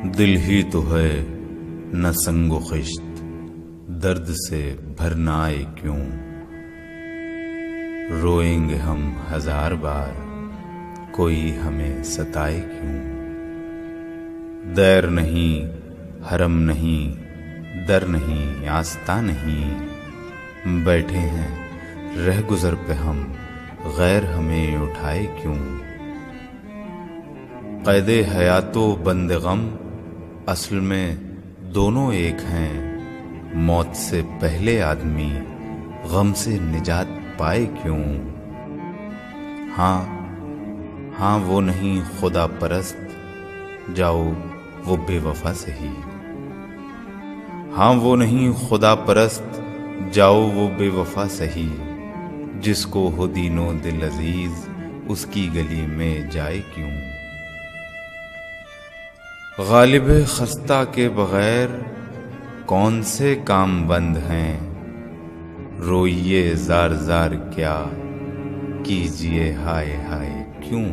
दिल ही तो है न संगो खिश्त, दर्द से भरना आए क्यों। रोएंगे हम हजार बार, कोई हमें सताए क्यों। दैर नहीं, हरम नहीं, दर नहीं, आस्ता नहीं, बैठे हैं रह गुजर पे हम, गैर हमें उठाए क्यों। क़ैदे हयातो बंदे गम, असल में दोनों एक हैं। मौत से पहले आदमी गम से निजात पाए क्यों। हाँ वो नहीं खुदा परस्त, जाओ वो बेवफा सही। हाँ वो नहीं खुदा परस्त, जाओ वो बेवफा सही। जिसको हो दीनो दिल अजीज, उसकी गली में जाए क्यों। गालिब खस्ता के बगैर कौन से काम बंद हैं। रोइए जार जार क्या, कीजिए हाय हाय क्यों।